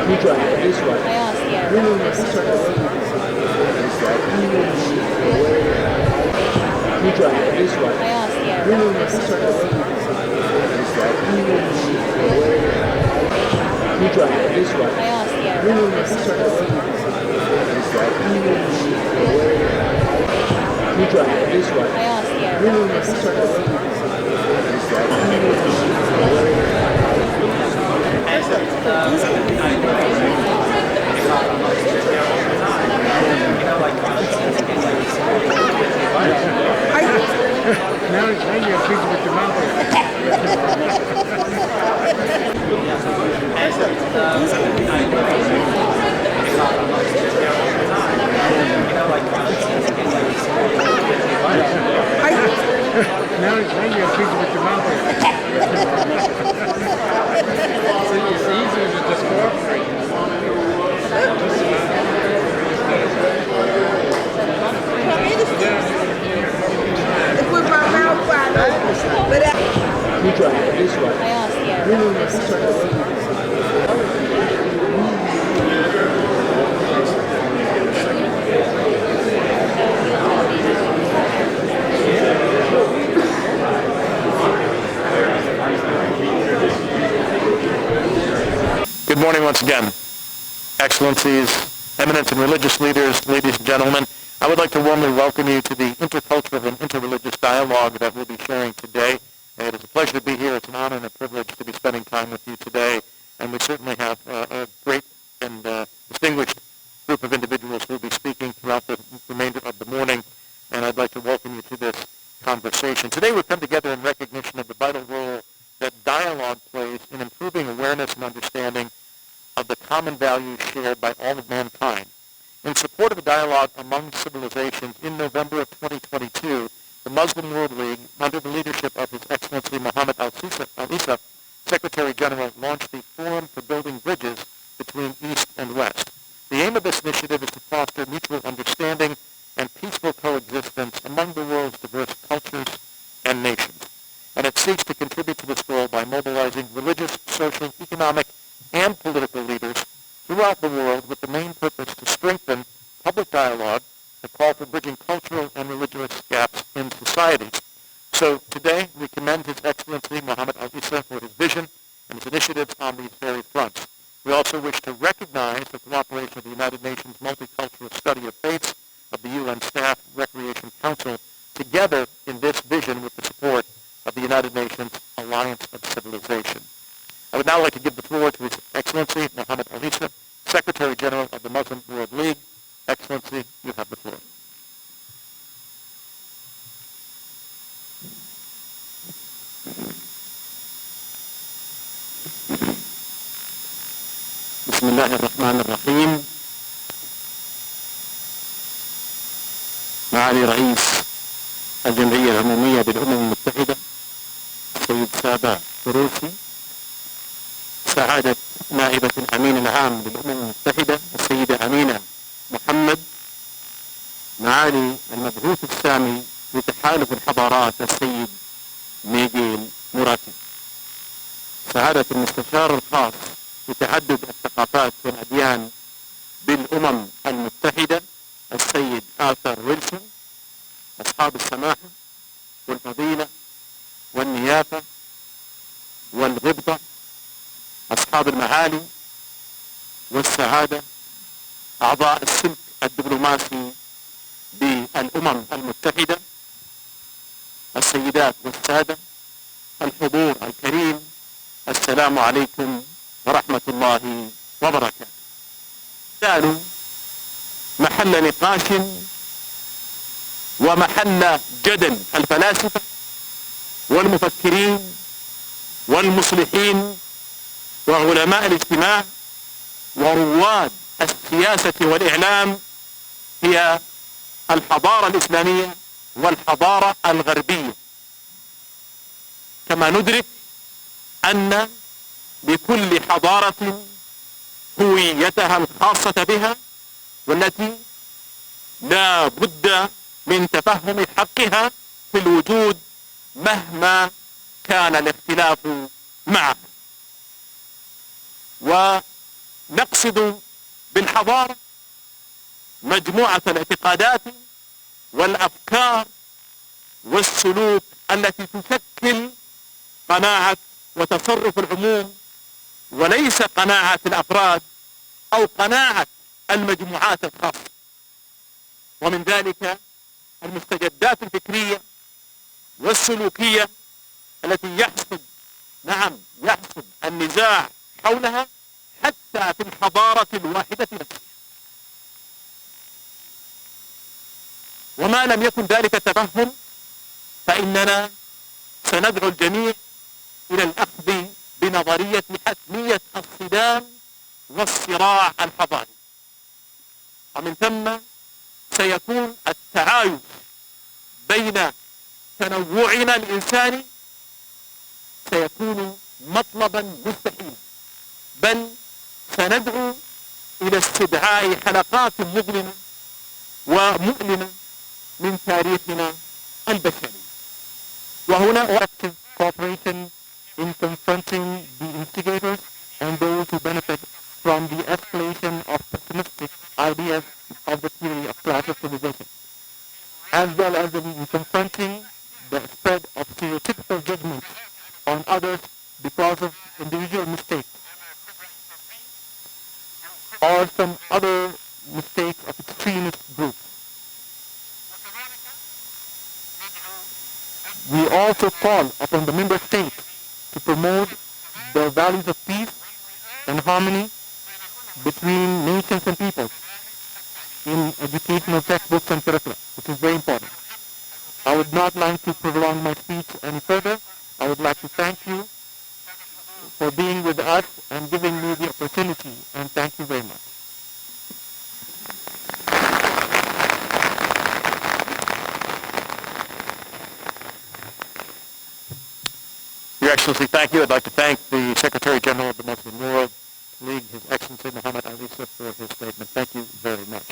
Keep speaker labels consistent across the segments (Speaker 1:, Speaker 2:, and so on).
Speaker 1: You try this way.
Speaker 2: I asked, yeah.
Speaker 1: No, you turn away. You try this way.
Speaker 2: I asked, yeah.
Speaker 1: No, you turn away. You try this way.
Speaker 2: I asked, yeah.
Speaker 1: No, you turn away. You try this way.
Speaker 2: I asked, yeah.
Speaker 1: No, you turn away. Now you're speaking with your mouth. Now you're speaking with your mouth. It's easier to just cooperate. You try this way.
Speaker 2: I asked, yeah.
Speaker 1: No, you turn away.
Speaker 3: Good morning once again. Excellencies, eminent and religious leaders, ladies and gentlemen, I would like to warmly welcome you to the intercultural and interreligious dialogue that we'll be sharing today. It is a pleasure to be here. It's an honor and a privilege to be spending time with you today. And we certainly have a great and distinguished group of individuals who will be speaking throughout the remainder of the morning. And I'd like to welcome you to this conversation. Today we've come together in recognition of the vital role that dialogue plays in improving awareness and understanding of the common values shared by all of mankind. In support of the dialogue among civilizations, in November of 2022, the Muslim World League, under the leadership of His Excellency Mohammed Al-Isa, Secretary General, launched the Forum for Building Bridges between East and West. The aim of this initiative is to foster mutual understanding and peaceful coexistence among the world's diverse cultures and nations. And it seeks to contribute to this goal by mobilizing religious, social, economic, and political leaders throughout the world with the main purpose to strengthen public dialogue, the call for bridging cultural and religious gaps in societies. So today we commend His Excellency Mohammed Al-Isa for his vision and his initiatives on these very fronts. We also wish to recognize the cooperation of the United Nations Multicultural Study of Faiths, of the UN Staff Recreation Council, together in this vision with the support of the United Nations Alliance of Civilization. I would now like to give the floor to His Excellency Mohammed Al-Isa, Secretary General of the Muslim World League. Excellency, you have the floor.
Speaker 4: بسم الله الرحمن الرحيم. معالي رئيس الجمعية العمومية بالأمم المتحدة السيد سابا فروسي، سعادة نائبة الأمين العام للأمم المتحدة السيدة أمينة محمد، معالي المبعوث السامي لتحالف الحضارات السيد ميغيل موراتي، سعادة المستشار الخاص لتعدد الثقافات والأديان بالأمم المتحدة السيد آرثر ويلسون، أصحاب السماحة والفضيلة والنيافة والغبطة، أصحاب المعالي والسعادة، أعضاء السلك الدبلوماسي بالأمم المتحدة، السيدات والسادة، الحضور الكريم، السلام عليكم ورحمة الله وبركاته. كانوا محل نقاش ومحل جدل الفلاسفة والمفكرين والمصلحين وعلماء الاجتماع ورواد السياسة والإعلام هي الحضارة الإسلامية والحضارة الغربية. كما ندرك أن لكل حضارة هويتها الخاصة بها والتي لا بد من تفهم حقها في الوجود مهما كان الاختلاف معها. نقصد بالحضارة مجموعة الاعتقادات والأفكار والسلوك التي تشكل قناعة وتصرف العموم، وليس قناعة الأفراد أو قناعة المجموعات الخاصة. ومن ذلك المستجدات الفكرية والسلوكية التي يحصل النزاع حولها حتى في الحضارة الواحدة نفسها. وما لم يكن ذلك تفهم فإننا سندعو الجميع إلى الأخذ بنظرية حتمية الصدام والصراع الحضاري، ومن ثم سيكون التعايش بين تنوعنا الإنساني سيكون مطلبا مستحيلا، بل سندعو إلى استدعاء حلقات مظلمة ومؤلمة من تاريخنا البشري.
Speaker 3: وهنا active cooperation in confronting the instigators and those who benefit from the escalation of pessimistic ideas of the theory of class civilization, as well as in confronting the spread of stereotypical judgments on others because of individual mistakes or some other mistakes of extremist groups. We also call upon the member states to promote the values of peace and harmony between nations and peoples in educational textbooks and curricula, which is very important. I would not like to prolong my speech any further. I would like to thank you for being with us and giving me the opportunity, and thank you very much.
Speaker 4: Your Excellency, thank you. I'd like to thank the Secretary General of the Muslim World League, His Excellency Muhammad Alisa, for his statement. Thank you very much.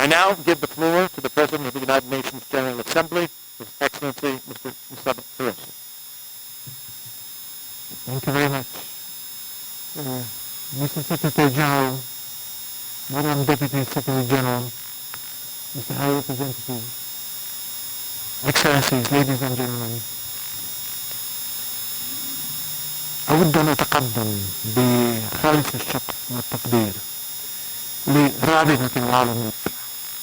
Speaker 4: I now give the floor to the President of the United Nations General Assembly, His Excellency Mr. Togther.
Speaker 1: Thank you very much. Mr. Secretary General, Madam Deputy Secretary General, Mr. High Representative, Excellencies, ladies and gentlemen, أود أن أتقدم بخالص الشكر والتقدير لرابطة العالمين.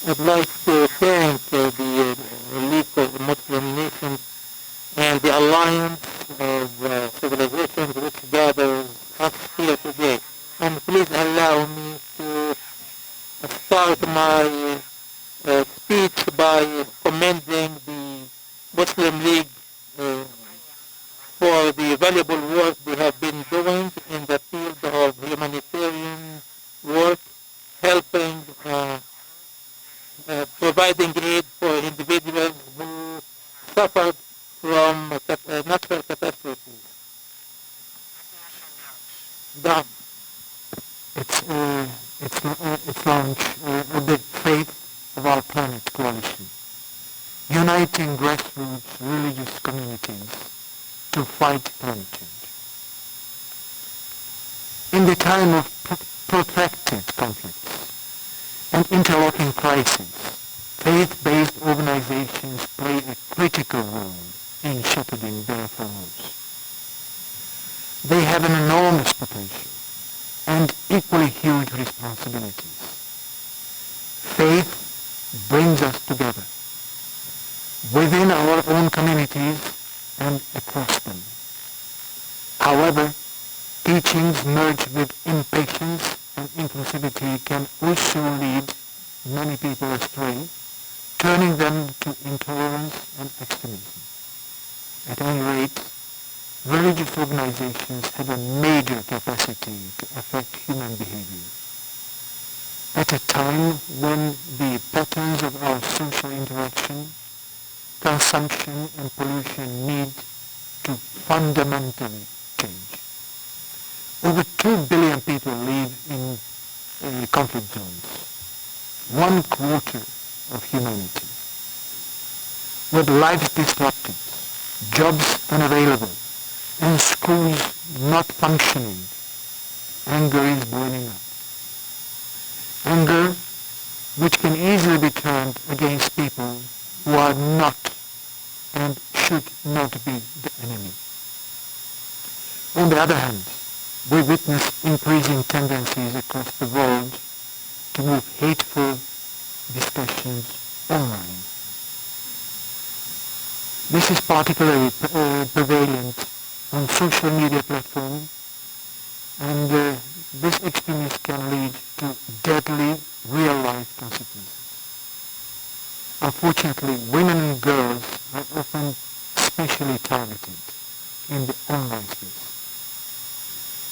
Speaker 3: I'd like to thank the League of Muslim Nations and the Alliance of Civilizations which gathers us here today. And please allow me to start my speech by commending the Muslim League for the valuable work they have been doing in the field of humanitarian work, helping, providing aid for individuals who suffered from natural catastrophes.
Speaker 1: It's launched with the Faith of Our Planet Coalition, uniting grassroots religious communities to fight climate change. In the time of protracted conflicts and interlocking crises, faith-based organizations play a critical role in shepherding their fellows. They have an enormous potential and equally huge responsibilities. Faith brings us together within our own communities and across them. However, teachings merged with impatience and inclusivity can also lead many people astray, turning them to intolerance and extremism. At any rate, religious organizations have a major capacity to affect human behavior. At a time when the patterns of our social interaction, consumption and pollution need to fundamentally change. Over 2 billion people live in conflict zones, 1/4 of humanity. With lives disrupted, jobs unavailable, and schools not functioning, anger is boiling up. Anger, which can easily be turned against people who are not and should not be the enemy. On the other hand, we witness increasing tendencies across the world to move hateful discussions online. This is particularly prevalent on social media platforms, and this extremism can lead to deadly real-life consequences. Unfortunately, women and girls are often especially targeted in the online space.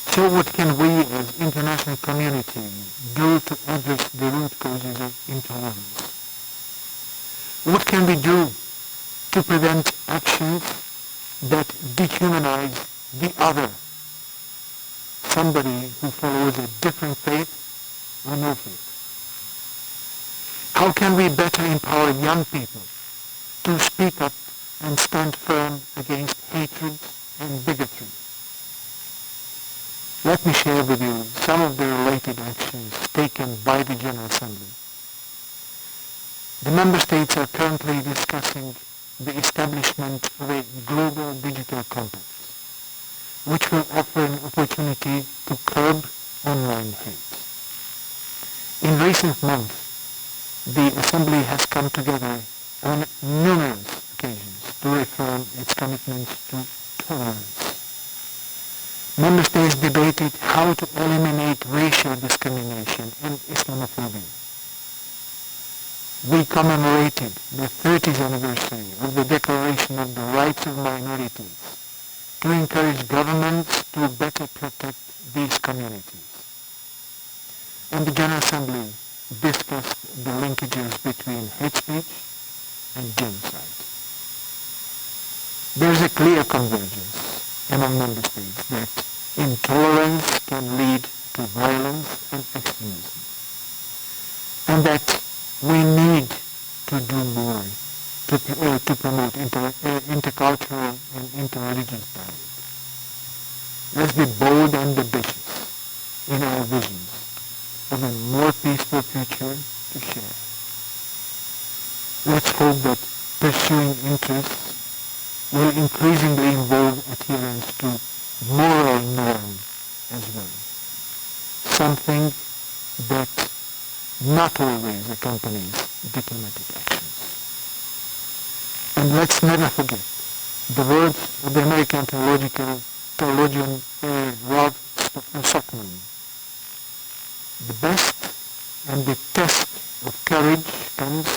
Speaker 1: So what can we as international community do to address the root causes of intolerance? What can we do to prevent actions that dehumanize the other, somebody who follows a different faith or no faith? How can we better empower young people to speak up and stand firm against hatred and bigotry? Let me share with you some of the related actions taken by the General Assembly. The Member States are currently discussing the establishment of a global digital compact, which will offer an opportunity to curb online hate. In recent months, the Assembly has come together on numerous occasions to reaffirm its commitment to tolerance. Member States debated how to eliminate racial discrimination and Islamophobia. We commemorated the 30th anniversary of the Declaration of the Rights of Minorities to encourage governments to better protect these communities. And the General Assembly discussed the linkages between hate speech and genocide. There is a clear convergence among member states that intolerance can lead to violence and extremism, and that we need to do more to promote intercultural and interreligious dialogue. Let's be bold and ambitious in our visions of a more peaceful future to share. Let's hope that pursuing interests will increasingly involve adherence to moral norm as well, something that not always accompanies diplomatic actions. And let's never forget the words of the American theologian Ralph Stockman. The best and the test of courage comes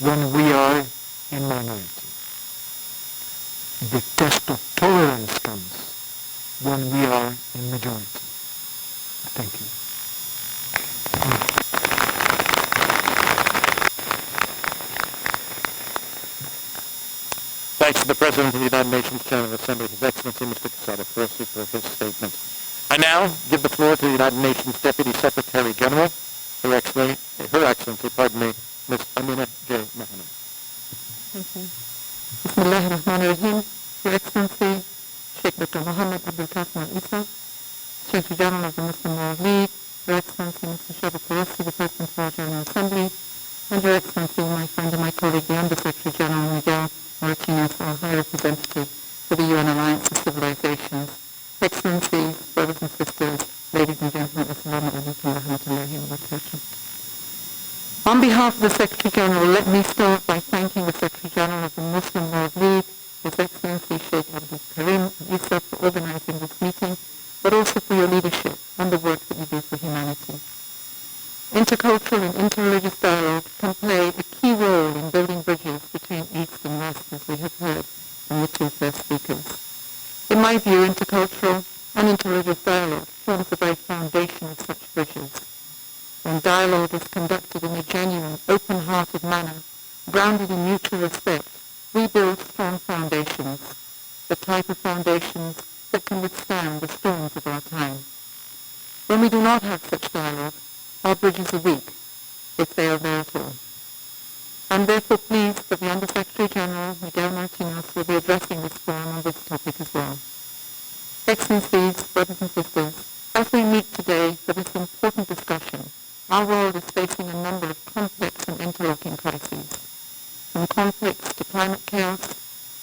Speaker 1: when we are in minority. The test of tolerance comes when we are in majority. Thank you.
Speaker 3: Thanks to the President of the United Nations General Assembly, His Excellency Mr. Casado Percy, for his statement. I now give the floor to the United Nations Deputy Secretary General, Her Excellency, Ms. Amina J. Mohammed.
Speaker 2: Thank you. Bismillah ar-Rahman ar-Rahim. Your Excellency, Sheikh Dr. Mohammed Abdul Qasim al-Isa, Secretary General of the Muslim World League, Your Excellency Mr. Shaba Percy, the President of our General Assembly, and Your Excellency, my friend and my colleague, the Under-Secretary General Miguel Martinez, our High Representative for the UN Alliance of Civilizations. Excellencies, brothers and sisters, ladies and gentlemen, Assalamu alaikum wa rahmatullahi wa barakatuh. On behalf of the Secretary General, let me start by thanking the Secretary General of the Muslim World League, His Excellency Sheikh Abdul Karim Issa, for organizing this meeting, but also for your leadership and the work that you do for humanity. Intercultural and interreligious dialogue can play a key role in building bridges between East and West, as we have heard from the two first speakers. In my view, intercultural and interreligious dialogue forms the very foundation of such bridges. When dialogue is conducted in a genuine, open-hearted manner, grounded in mutual respect, we build strong foundations, the type of foundations that can withstand the storms of our time. When we do not have such dialogue, our bridges are weak, if they are there at all. I'm therefore pleased that the Under-Secretary General, Miguel Martinez, will be addressing this forum on this topic as well. Excellencies, brothers and sisters, as we meet today for this important discussion our world is facing a number of complex and interlocking crises, from conflicts to climate chaos,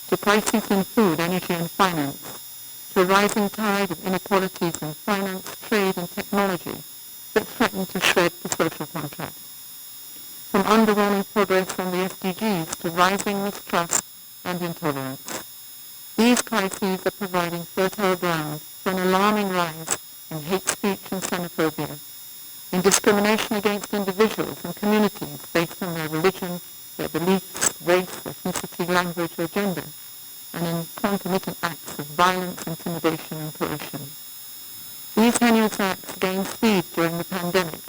Speaker 2: to crises in food, energy and finance, to a rising tide of inequalities in finance, trade and technology that threaten to shred the social contract. From underwhelming progress on the SDGs to rising mistrust and intolerance. These crises are providing fertile ground for an alarming rise in hate speech and xenophobia, in discrimination against individuals and communities based on their religion, their beliefs, race, ethnicity, language or gender, and in concomitant acts of violence, intimidation and coercion. These heinous acts gained speed during the pandemic,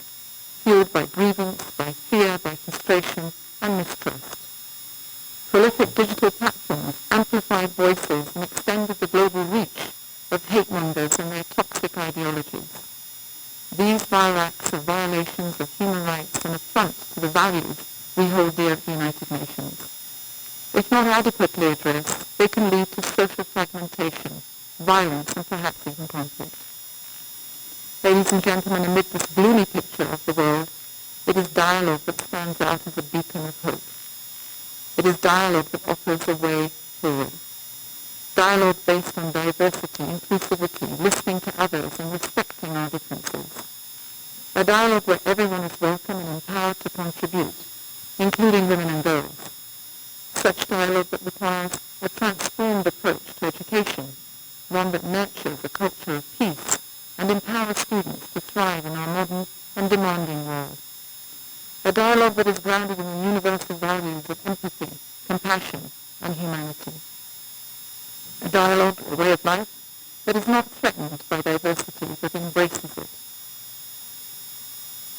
Speaker 2: fueled by grievance, by fear, by frustration and mistrust. Prolific digital platforms amplified voices and extended the global reach of hate mongers and their toxic ideologies. These vile acts are violations of human rights and affront to the values we hold dear at the United Nations. If not adequately addressed, they can lead to social fragmentation, violence and perhaps even conflict. Ladies and gentlemen, amid this gloomy picture of the world, it is dialogue that stands out as a beacon of hope. It is dialogue that offers a way forward. Dialogue based on diversity, inclusivity, listening to others and respecting our differences. A dialogue where everyone is welcome and empowered to contribute, including women and girls. Such dialogue that requires a transformed approach to education, one that nurtures a culture of peace and empowers students to thrive in our modern and demanding world. A dialogue that is grounded in the universal values of empathy, compassion, and humanity. A dialogue, a way of life, that is not threatened by diversity, but embraces it.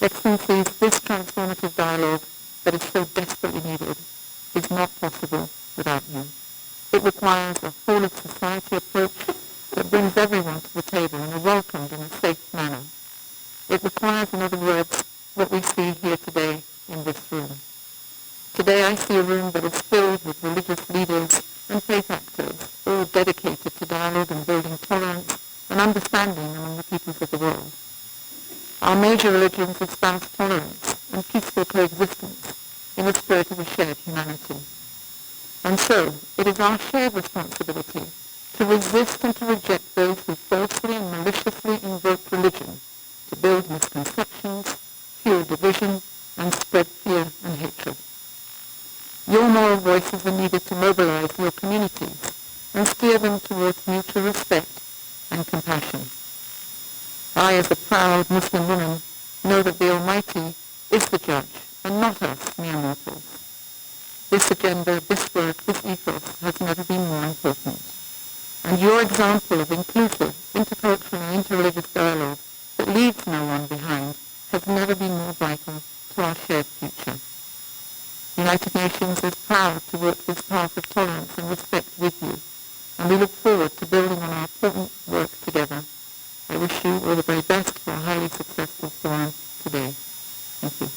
Speaker 2: Excellencies, this transformative dialogue that is so desperately needed is not possible without you. It requires a whole-of-society approach that brings everyone to the table and are welcomed in a safe manner. It requires, in other words, what we see here today in this room. Today I see a room that is filled with religious leaders and faith actors, all dedicated to dialogue and building tolerance and understanding among the peoples of the world. Our major religions espouse tolerance and peaceful coexistence in the spirit of a shared humanity. And so, it is our shared responsibility to resist and to reject those who falsely and maliciously invoke religion to build misconceptions, fuel division, and spread fear and hatred. Your moral voices are needed to mobilize your communities and steer them towards mutual respect and compassion. I, as a proud Muslim woman, know that the Almighty is the judge and not us mere mortals. This agenda, this work, this ethos has never been more important. And your example of inclusive, intercultural and interreligious dialogue that leaves no one behind has never been more vital to our shared future. The United Nations is proud to walk this path of tolerance and respect with you, and we look forward to building on our important work together. I wish you all the very best for a highly successful forum today. Thank you.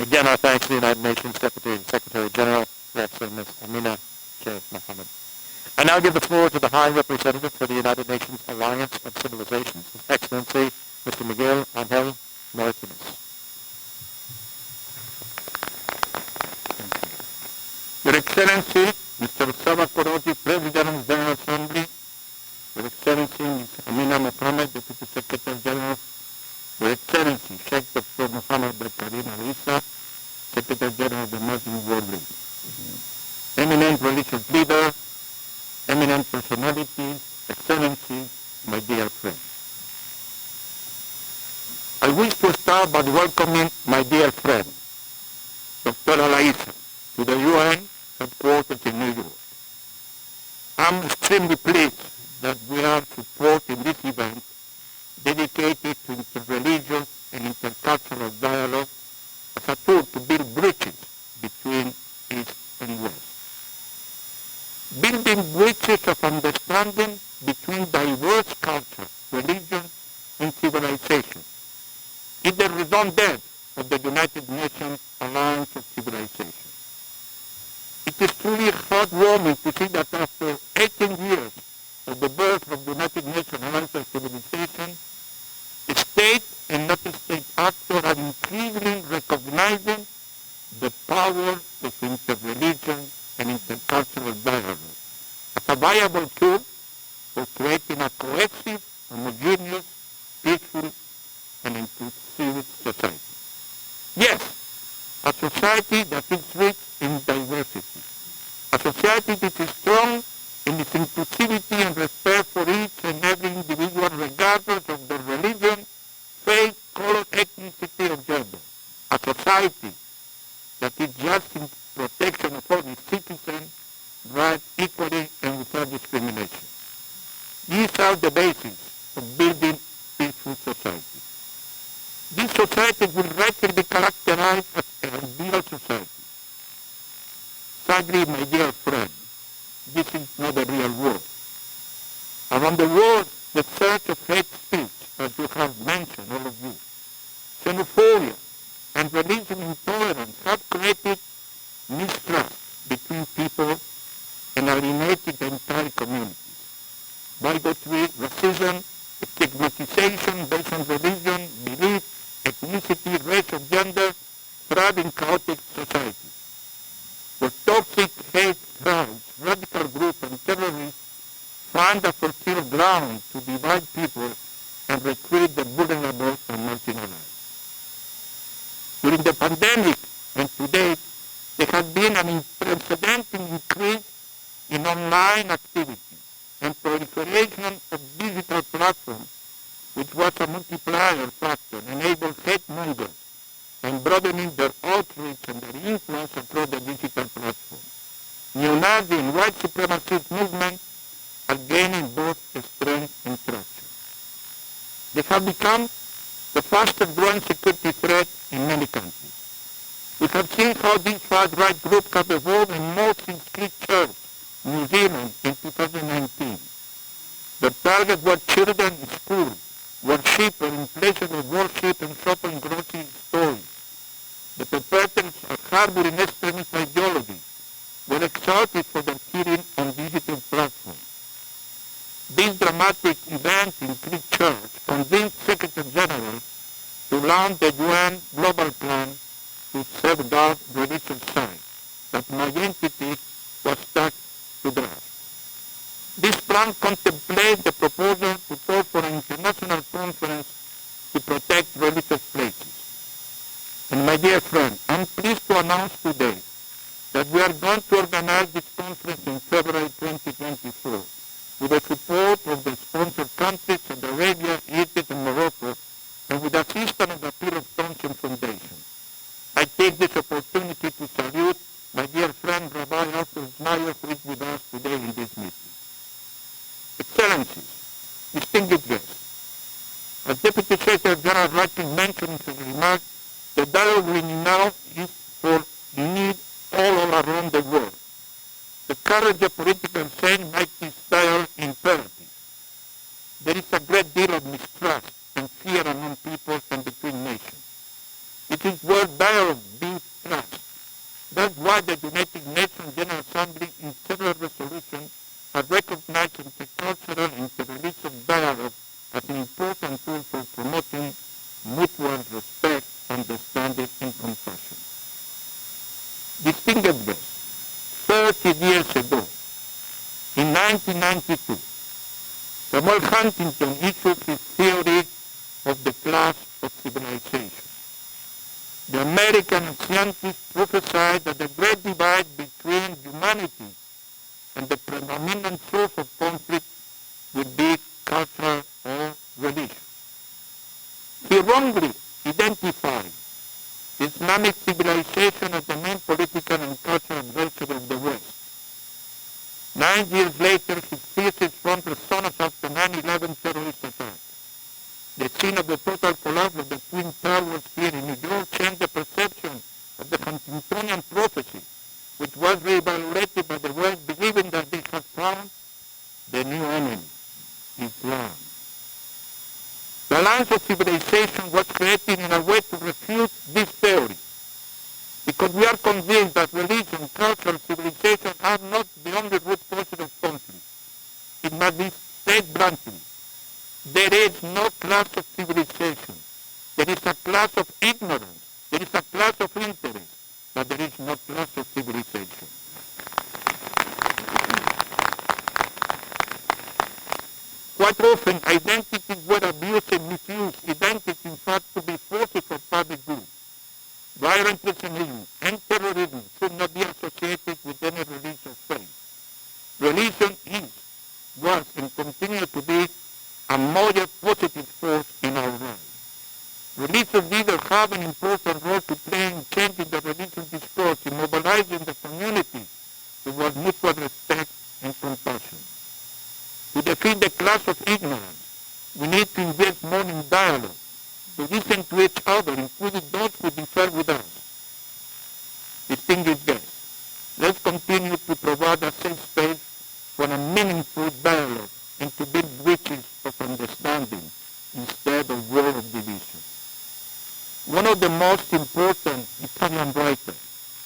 Speaker 3: Again, our thanks to the United Nations Deputy Secretary General, Her Excellency Ms. Amina J. Mohammed. I now give the floor to the High Representative for the United Nations Alliance of Civilizations, His Excellency Mr. Miguel Angel Martinez.
Speaker 5: Your Excellency, Mr. Saba Koroti, President of the General Assembly, Your Excellency, Ms. Amina Mohammed, Deputy Secretary General, Your Excellency, Sheikh Dr. Muhammad Bakarin Al-Isa, Secretary General of the Muslim World League, eminent religious leaders, eminent personalities, Excellencies, my dear friends. I wish to start by welcoming my dear friend, Dr. Al-Isa, to the UN headquarters in New York. I'm extremely pleased that we are supporting this event dedicated to interreligious and intercultural dialogue as a tool to build bridges between East and West. Building bridges of understanding between diverse cultures, religions, and civilizations is the raison d'etre of the United Nations Alliance of Civilizations. It is truly heartwarming to see that after 18 years of the viable tool for creating a cohesive, homogeneous, peaceful, and inclusive society. Yes, a society that is rich in diversity. A society that is strong in its inclusivity and respect for each and every individual regardless of their religion, faith, color, ethnicity, or gender. A society that is just in protection of all its citizens, rights equally and without discrimination. These are the basis of building peaceful society. This society will rightly be characterized as an ideal society. Sadly, my dear friend, this is not the real world. Around the world, the surge of hate speech, as you have mentioned, all of you, xenophobia, and religious intolerance have created mistrust between people and alienated entire communities. Bigotry, racism, stigmatization based on religion, belief, ethnicity, race, or gender thrive in chaotic societies, where toxic hate crowds, radical groups, and terrorists find a fertile ground to divide people and recruit the vulnerable and marginalized. During the pandemic and today, there has been an unprecedented increase in online activity and proliferation of digital platforms, which was a multiplier factor, enabled hate mongers and broadening their outreach and their influence across the digital platform. Neo-Nazi and white supremacist movements are gaining both strength and traction. They have become the fastest growing security threat in many countries. We have seen how these far-right groups have evolved in Moses Christchurch, New Zealand in 2019. The target were children in school, worshippers in places of worship and shopping grocery stores. The perpetrators are harboring extremist ideology were exalted for their killing on digital platforms. This dramatic event in Christchurch convinced Secretary General to launch the UN Global Plan to safeguard religious sites that my entity was tasked to draft. This plan contemplates the proposal to call for an international conference to protect religious places. And my dear friend, I'm pleased to announce today that we are going to organize this conference in February 2024 with the support of the sponsor countries Saudi Arabia, Egypt, and Morocco, and with the assistance of the Peter of Thompson Foundation. I take this opportunity to salute my dear friend Rabbi Arthur Meyer, who is with us today in this meeting. Excellencies, distinguished guests, as Deputy Secretary General rightly mentioned in his remarks, the dialogue we now is for need all around the world. The courage of political change makes this dialogue imperative. There is a great deal of mistrust and fear among people and between nations. It is where dialogue builds trust. That's why the United Nations General Assembly in several resolutions have recognized intercultural and interreligious dialogue as an important tool for promoting mutual respect, understanding, and compassion. Distinguished guests, 30 years ago, in 1992, Samuel Huntington issued his theory of the class of civilization. The American scientists prophesied that the great divide between humanity and the predominant source of conflict would be cultural or religious. He wrongly identified Islamic civilization as the main political and cultural adversary of the West. 9 years later, his thesis found resonance after 9/11 terrorist attack. The scene of the total collapse of the Twin Towers here in New York changed the perception of the Huntingtonian prophecy, which was reevaluated by the West, believing that they had found the new enemy, Islam. The Alliance of Civilization was created in a way to refute this theory, because we are convinced that religion, culture, and civilization are not the only root causes of conflict. It must be said bluntly. There is no class of civilization. There is a class of ignorance. There is a class of interest, but there is no class of civilization. Quite often, identities were abused and misused. Identity, in fact, to be forces of public good. Violent extremism and terrorism should not be associated with any religious faith. Religion is, was, and continues to be a major positive force in our lives. Religious leaders have an important role to play in changing the religious discourse, in mobilizing the community towards mutual respect and compassion. To defeat the class of ignorance, we need to invest more in dialogue, to listen to each other, including those who differ with us. Distinguished guests, let's continue to provide a safe space for a meaningful dialogue and to build bridges of understanding instead of war of division. One of the most important Italian writers,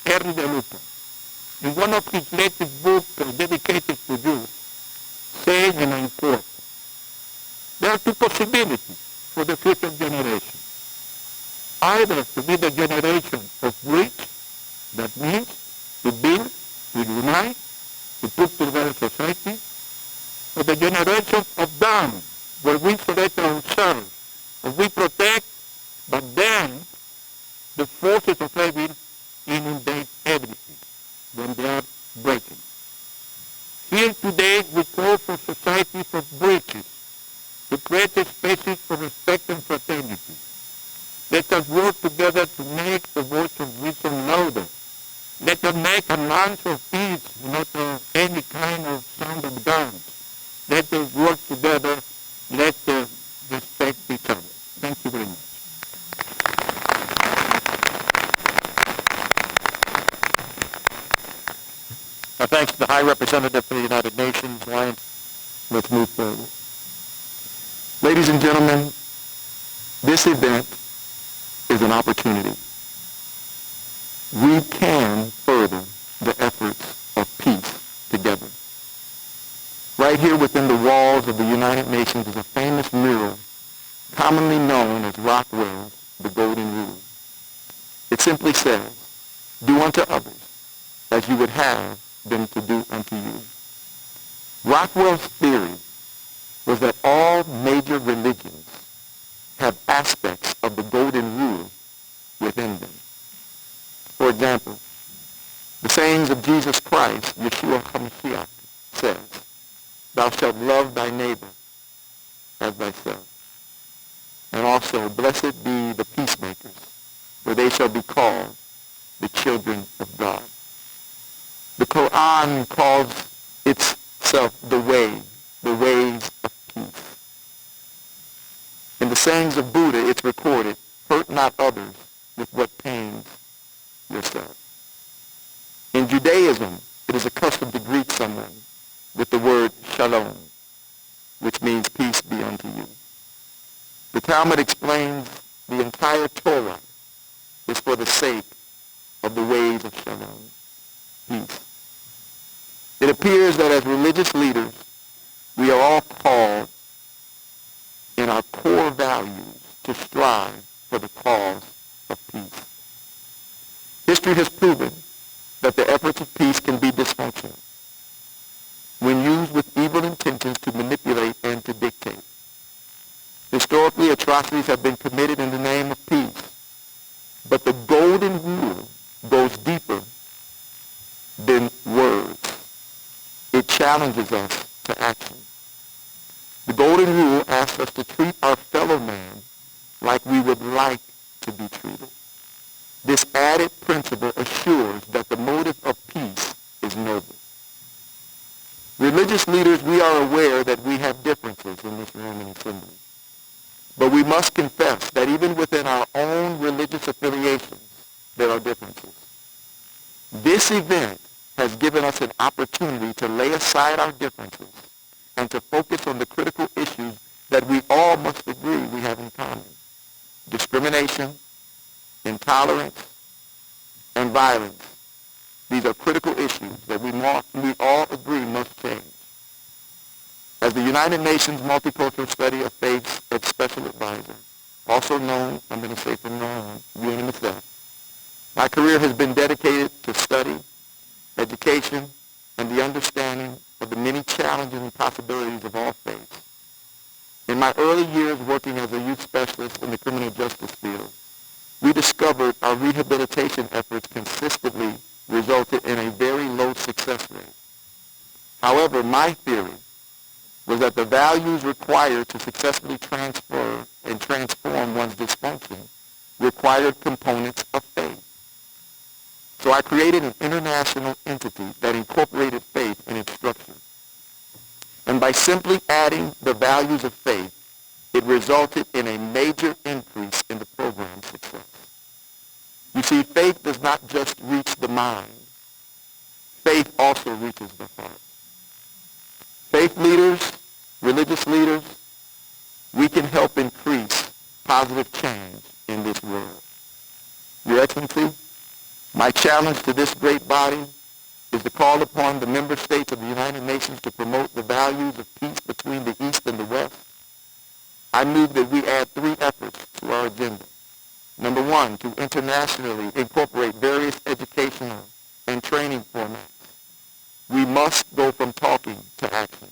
Speaker 5: Henry De Luca, in one of his latest books dedicated to youth, says, and I quote, there are two possibilities for the future generation. Either to be the generation of bridge, that means to build, to unite, to put together society, or the generation of dam, where we isolate ourselves, or we protect, but then the forces of evil inundate everything when they are breaking. Here today we call for societies of bridges, to create spaces for respect and fraternity. Let us work together to make the voice of reason louder. Let us make a march of peace, not any kind of sound of guns. Let us work together. Let us respect each other. Thank you very much.
Speaker 3: Our thanks to the High Representative for the United Nations, Ryan. Let's move forward. Ladies and gentlemen, this event is an opportunity. We can further the efforts of peace together. Right here within the walls of the United Nations is a famous mural commonly known as Rockwell's The Golden Rule. It simply says, do unto others as you would have them to do unto you. Rockwell's theory was that all major religions have aspects of the Golden Rule within them. For example, the sayings of Jesus Christ, Yeshua HaMashiach, says, thou shalt love thy neighbor as thyself. And also, blessed be the peacemakers, for they shall be called the children of God. The Quran calls itself the way, the ways of peace. In the sayings of Buddha, it's recorded, hurt not others with what pains yourself. In Judaism, it is a custom to greet someone with the word shalom, which means peace be unto you. The Talmud explains the entire Torah is for the sake of the ways of shalom, peace. It appears that as religious leaders, we are all called in our core values to strive for the cause of peace. History has proven that the efforts of peace can be dysfunctional when used with evil intentions to manipulate and to dictate. Historically, atrocities have been committed in the name of peace, but the Golden Rule goes deeper than words. It challenges us to action. The Golden Rule asks us to treat our fellow man like we would like to be treated. This added principle assures that the motive of peace is noble. Religious leaders, we are aware that we have differences in this Roman assembly. But we must confess that even within our own religious affiliations, there are differences. This event has given us an opportunity to lay aside our differences and to focus on the critical issues that we all must agree we have in common. Discrimination, intolerance, and violence. These are critical issues that we all agree must change. As the United Nations Multicultural Study of Faiths Special Advisor, also known, I'm going to say from now on, UNMSF, my career has been dedicated to study, education, and the understanding of the many challenges and possibilities of all faiths.
Speaker 5: In my early years working as a youth specialist in the criminal justice field, we discovered our rehabilitation efforts consistently resulted in a very low success rate. However, my theory was that the values required to successfully transfer and transform one's dysfunction required components of faith. So I created an international entity that incorporated faith in its structure. And by simply adding the values of faith, it resulted in a major increase in the program's success. You see, faith does not just reach the mind. Faith also reaches the heart. Faith leaders, religious leaders, we can help increase positive change in this world. Your Excellency, my challenge to this great body is to call upon the member states of the United Nations to promote the values of peace between the East and the West. I move that we add 3 efforts to our agenda. Number 1, to internationally incorporate various educational and training formats. We must go from talking to action.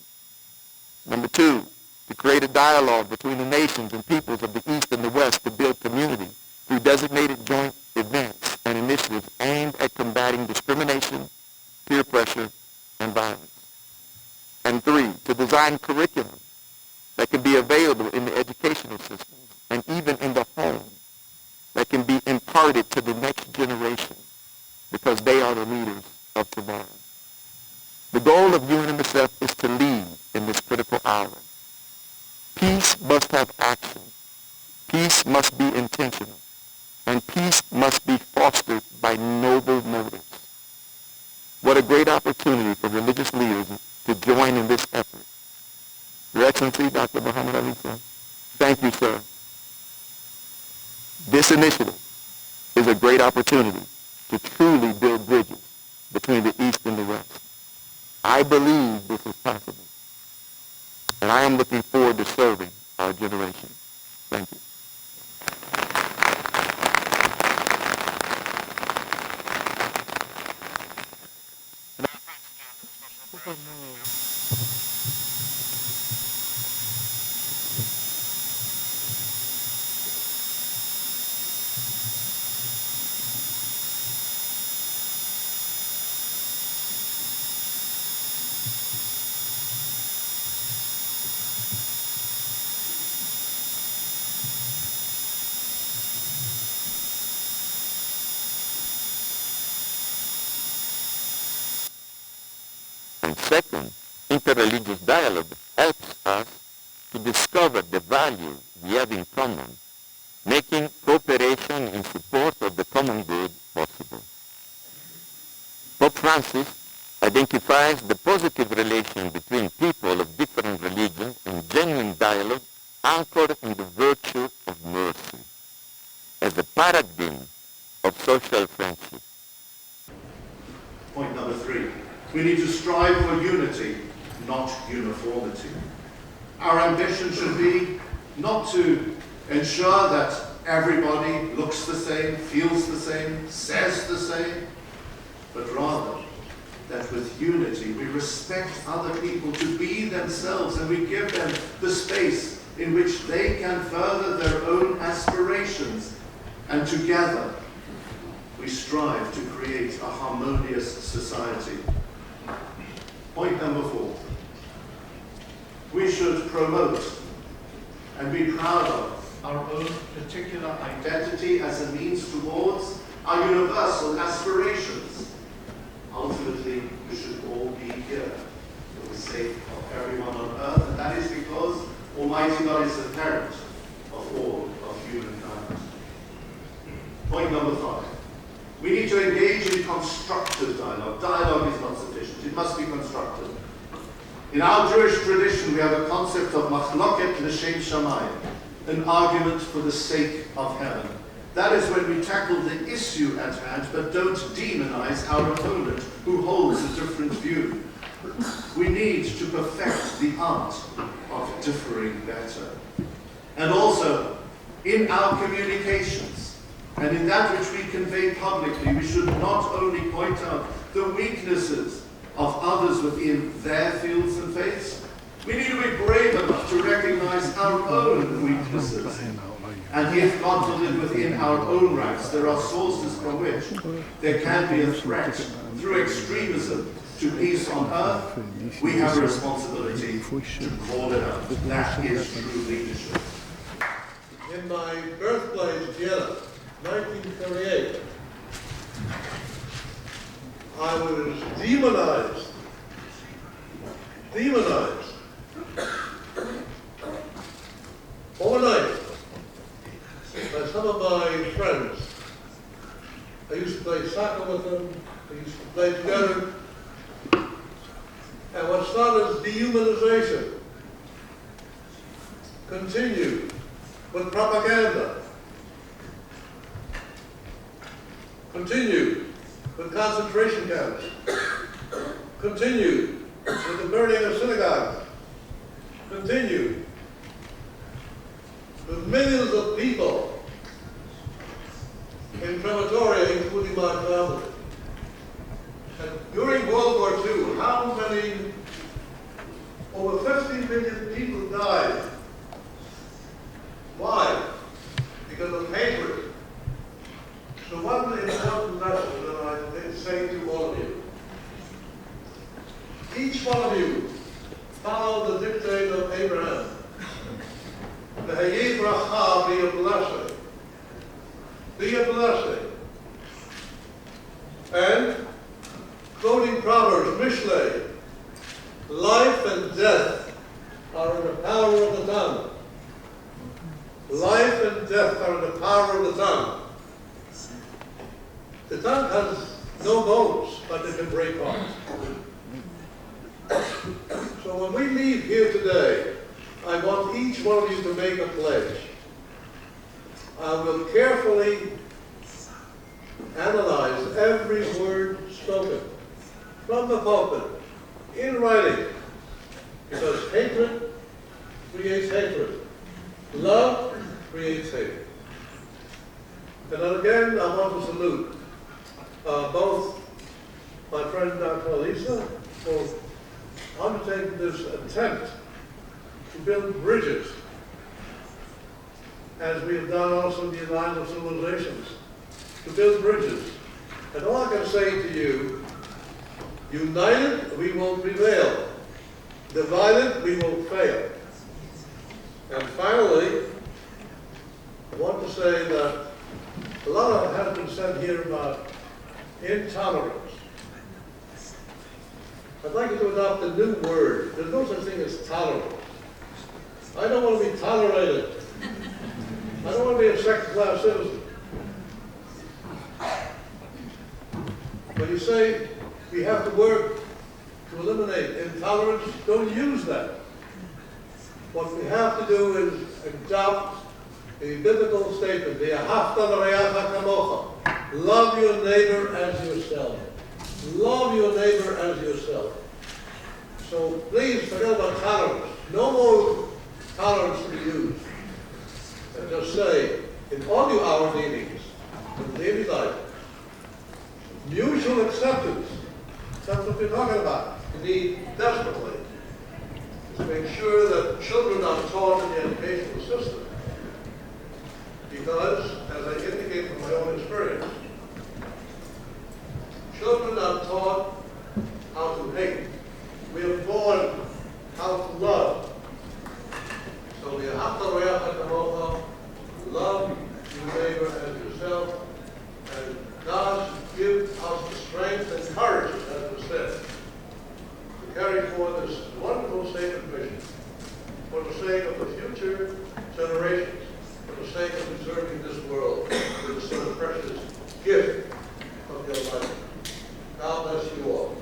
Speaker 5: Number 2, to create a dialogue between the nations and peoples of the East and the West to build community through designated joint events and initiatives aimed at combating discrimination, peer pressure, and violence. And 3, to design curriculum that can be available in the educational systems and even in the home that can be imparted to the next generation because they are the leaders of tomorrow. The goal of UNMSF is to lead in this critical hour. Peace must have action. Peace must be intentional. And peace must be fostered by noble motives. What a great opportunity for religious leaders to join in this effort. Your Excellency, Dr. Muhammad Ali, sir, thank you, sir. This initiative is a great opportunity to truly build bridges between the East and the West. I believe this is possible. And I am looking forward to serving our generation. Thank you. Second, interreligious dialogue helps us to discover the value we have in common, making cooperation in support of the common good possible. Pope Francis identifies the positive relation between people of different religions and genuine dialogue anchored in the virtue of mercy as a paradigm of social friendship.
Speaker 6: Point number 3. We need to strive for unity, not uniformity. Our ambition should be not to ensure that everybody looks the same, feels the same, says the same, but rather that with unity we respect other people to be themselves and we give them the space in which they can further their own aspirations, and together we strive to create a harmonious society. Point number 4. We should promote and be proud of our own particular identity as a means towards our universal aspirations. Ultimately, we should all be here for the sake of everyone on earth, and that is because Almighty God is the parent of all of humankind. Point number 5. We need to engage in constructive dialogue. Dialogue is not sufficient. It must be constructive. In our Jewish tradition, we have a concept of machloket l'shem shamayim, an argument for the sake of heaven. That is when we tackle the issue at hand, but don't demonize our opponent who holds a different view. We need to perfect the art of differing better. And also, in our communications, and in that which we convey publicly, we should not only point out the weaknesses of others within their fields and faiths, we need to be brave enough to recognize recognize our own weaknesses. And if not to live within our own ranks, there are sources from which there can be a threat through extremism to peace on earth. We have a responsibility to call it out. That is true leadership.
Speaker 7: In my birthplace, Vienna, 1938, I was demonized overnight by some of my friends. I used to play soccer with them, we used to play together, and what started as dehumanization continued with propaganda, continued with concentration camps, continued with the burning of synagogues, continued with millions of people in crematoria, including my family. And during World War II, how many, over 50 million people died. Why? Because of hatred. So one important lesson that I say to all of you. Each one of you follow the dictate of Abraham. V'hayei bracha, be a blessing. Be a blessing. And, quoting Proverbs, Mishlei, life and death are in the power of the tongue. Life and death are in the power of the tongue. The tongue has no bones, but it can break hearts. So when we leave here today, I want each one of you to make a pledge. I will carefully analyze every word spoken from the pulpit, in writing, because hatred creates hatred. Love creates hate. And then again, I want to salute both my friend Dr. Elisa for undertaking this attempt to build bridges, as we have done also in the Alliance of Civilizations, to build bridges. And all I can say to you, united we will prevail, divided we will fail. And finally, I want to say that a lot has been said here about intolerance. I'd like you to adopt a new word. There's no such thing as tolerance. I don't want to be tolerated. I don't want to be a second-class citizen. When you say we have to work to eliminate intolerance, don't use that. What we have to do is adopt a biblical statement, the ahavta l'reacha kamocha. Love your neighbor as yourself. Love your neighbor as yourself. So please forget about tolerance. No more tolerance to be used. And just say, in all our dealings, in daily life, mutual acceptance. That's what we're talking about. We need desperately to make sure that children are taught in the educational system. Because, as I indicate from my own experience, children are taught how to hate. We are born how to love. So we have to love your neighbor as yourself, and God should give us the strength and courage, as was said, to carry forward this wonderful sacred mission for the sake of the future generations, for the sake of preserving this world with the so precious gift of your life. God bless you all.